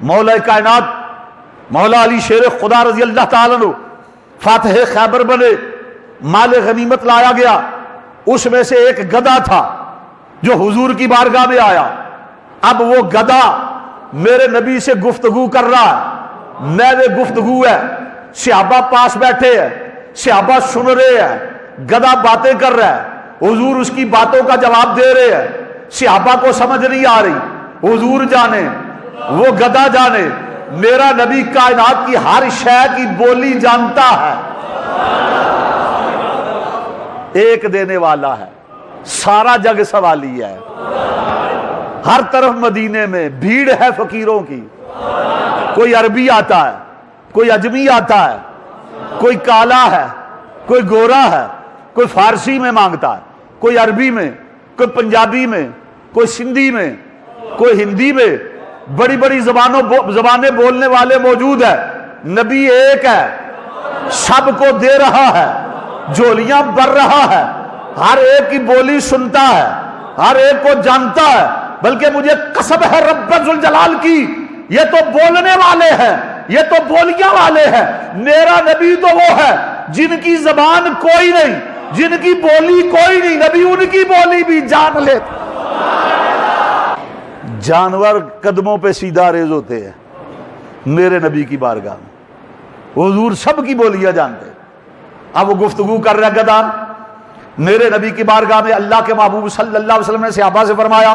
مولا کائنات مولا علی شیر خدا رضی اللہ تعالیٰ عنہ فاتح خیبر بنے، مال غنیمت لایا گیا، اس میں سے ایک گدھا تھا جو حضور کی بارگاہ میں آیا۔ اب وہ گدھا میرے نبی سے گفتگو کر رہا ہے، میں گفتگو ہے، صحابہ پاس بیٹھے ہیں، صحابہ سن رہے ہیں، گدھا باتیں کر رہا ہے، حضور اس کی باتوں کا جواب دے رہے ہیں، صحابہ کو سمجھ نہیں آ رہی، حضور جانے وہ گدھا جانے، میرا نبی کائنات کی ہر شے کی بولی جانتا ہے، ایک دینے والا ہے، سارا جگ سوالی ہے، ہر طرف مدینے میں بھیڑ ہے فقیروں کی، کوئی عربی آتا ہے، کوئی اجمی آتا ہے، کوئی کالا ہے، کوئی گورا ہے، کوئی فارسی میں مانگتا ہے، کوئی عربی میں، کوئی پنجابی میں، کوئی سندھی میں، کوئی ہندی میں، بڑی بڑی زبانیں بولنے والے موجود ہیں، نبی ایک ہے، سب کو دے رہا ہے، جھولیاں بھر رہا ہے، ہر ایک کی بولی سنتا ہے، ہر ایک کو جانتا ہے، بلکہ مجھے قسم ہے رب ذوالجلال کی، یہ تو بولنے والے ہیں، یہ تو بولیاں والے ہیں، میرا نبی تو وہ ہے جن کی زبان کوئی نہیں، جن کی بولی کوئی نہیں، نبی ان کی بولی بھی جان لے۔ جانور قدموں پہ سیدھا ریز ہوتے ہیں میرے نبی کی بارگاہ میں، حضور سب کی بولیاں جانتے ہیں۔ اب وہ گفتگو کر رہا گدھا میرے نبی کی بارگاہ میں، اللہ کے محبوب صلی اللہ علیہ وسلم نے صحابہ سے فرمایا،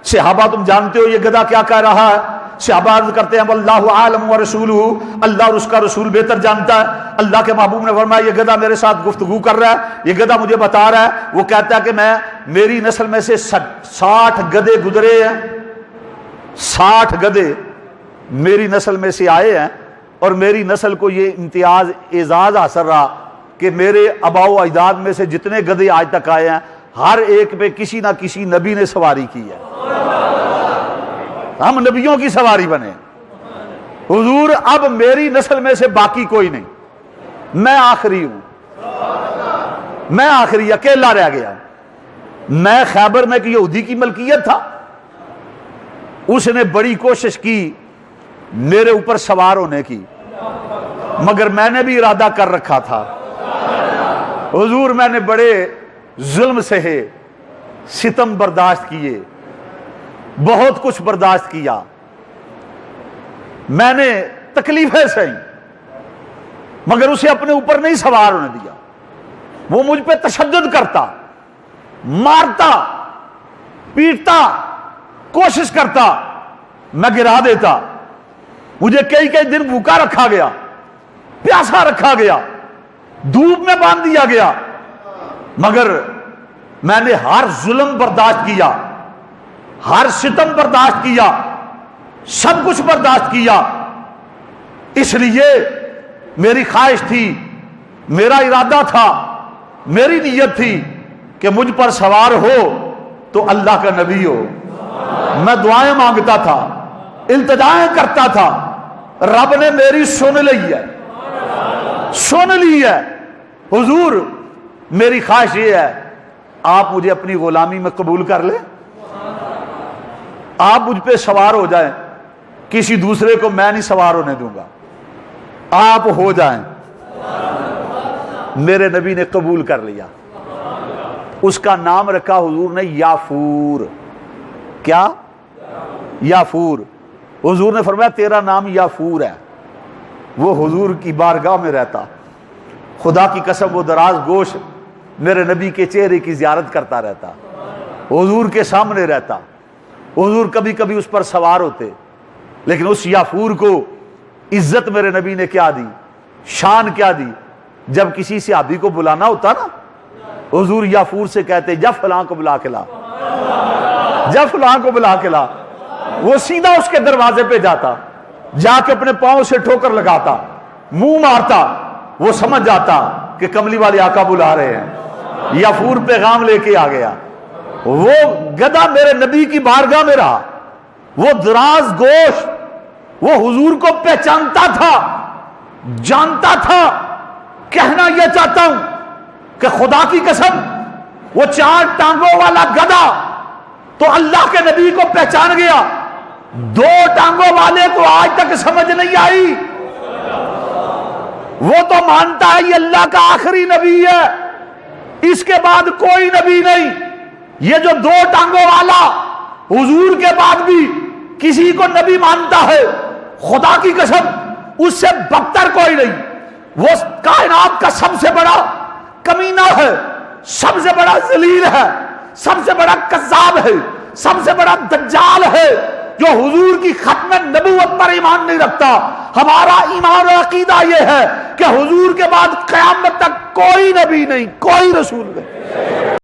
صحابہ تم جانتے ہو یہ گدھا کیا کہہ رہا ہے؟ صحابہ عرض کرتے ہیں واللہ عالم ورسولہ، اللہ اور اس کا رسول بہتر جانتا ہے۔ اللہ کے محبوب نے فرمایا یہ گدھا میرے ساتھ گفتگو کر رہا ہے، یہ گدھا مجھے بتا رہا ہے، وہ کہتا ہے کہ میری نسل میں سے 60 گدھے گزرے ہیں، 60 گدھے میری نسل میں سے آئے ہیں، اور میری نسل کو یہ امتیاز اعزاز حاصل رہا کہ میرے آباء و اجداد میں سے جتنے گدھے آج تک آئے ہیں ہر ایک پہ کسی نہ کسی نبی نے سواری کی ہے، ہم نبیوں کی سواری بنے۔ حضور اب میری نسل میں سے باقی کوئی نہیں، میں آخری ہوں، میں آخری اکیلا رہ گیا۔ میں خیبر میں ایک یہودی کی ملکیت تھا، اس نے بڑی کوشش کی میرے اوپر سوار ہونے کی، مگر میں نے بھی ارادہ کر رکھا تھا۔ حضور میں نے بڑے ظلم سہے، ستم برداشت کیے، بہت کچھ برداشت کیا، میں نے تکلیفیں سہیں، مگر اسے اپنے اوپر نہیں سوار ہونے دیا۔ وہ مجھ پہ تشدد کرتا، مارتا، پیٹتا، کوشش کرتا، میں گرا دیتا، مجھے کئی دن بھوکا رکھا گیا، پیاسا رکھا گیا، دھوپ میں باندھ دیا گیا، مگر میں نے ہر ظلم برداشت کیا، ہر ستم برداشت کیا، سب کچھ برداشت کیا۔ اس لیے میری خواہش تھی، میرا ارادہ تھا، میری نیت تھی کہ مجھ پر سوار ہو تو اللہ کا نبی ہو۔ میں دعائیں مانگتا تھا، التجائیں کرتا تھا، رب نے میری سن لی ہے، سن لی ہے۔ حضور میری خواہش یہ ہے آپ مجھے اپنی غلامی میں قبول کر لیں، آپ مجھ پہ سوار ہو جائیں، کسی دوسرے کو میں نہیں سوار ہونے دوں گا، آپ ہو جائیں۔ میرے نبی نے قبول کر لیا، اس کا نام رکھا حضور نے یافور۔ کیا؟ یافور۔ حضور نے فرمایا تیرا نام یافور ہے۔ وہ حضور کی بارگاہ میں رہتا، خدا کی قسم وہ دراز گوش میرے نبی کے چہرے کی زیارت کرتا رہتا، حضور کے سامنے رہتا، حضور کبھی کبھی اس پر سوار ہوتے، لیکن اس یافور کو عزت میرے نبی نے کیا دی، شان کیا دی۔ جب کسی صحابی کو بلانا ہوتا نا، حضور یافور سے کہتے جا فلاں کو بلا کے لا، جا فلاں کو بلا کے لا۔ وہ سیدھا اس کے دروازے پہ جاتا، جا کے اپنے پاؤں سے ٹھوکر لگاتا، منہ مارتا، وہ سمجھ جاتا کہ کملی والے آقا بلا رہے ہیں، یافور پیغام لے کے آ گیا۔ وہ گدھا میرے نبی کی بارگاہ میں رہا، وہ دراز گوش، وہ حضور کو پہچانتا تھا، جانتا تھا۔ کہنا یہ چاہتا ہوں کہ خدا کی قسم وہ 4 ٹانگوں والا گدھا تو اللہ کے نبی کو پہچان گیا، دو ٹانگوں والے کو آج تک سمجھ نہیں آئی. وہ تو مانتا ہے یہ اللہ کا آخری نبی ہے, اس کے بعد کوئی نبی نہیں. یہ جو دو ٹانگوں والا حضور کے بعد بھی کسی کو نبی مانتا ہے, خدا کی قسم اس سے بدتر کوئی نہیں. وہ کائنات کا سب سے بڑا کمینہ ہے, سب سے بڑا ذلیل ہے, سب سے بڑا کذاب ہے, سب سے بڑا دجال ہے, جو حضور کی ختم نبوت پر ایمان نہیں رکھتا. ہمارا ایمان و عقیدہ یہ ہے کہ حضور کے بعد قیامت تک کوئی نبی نہیں, کوئی رسول نہیں.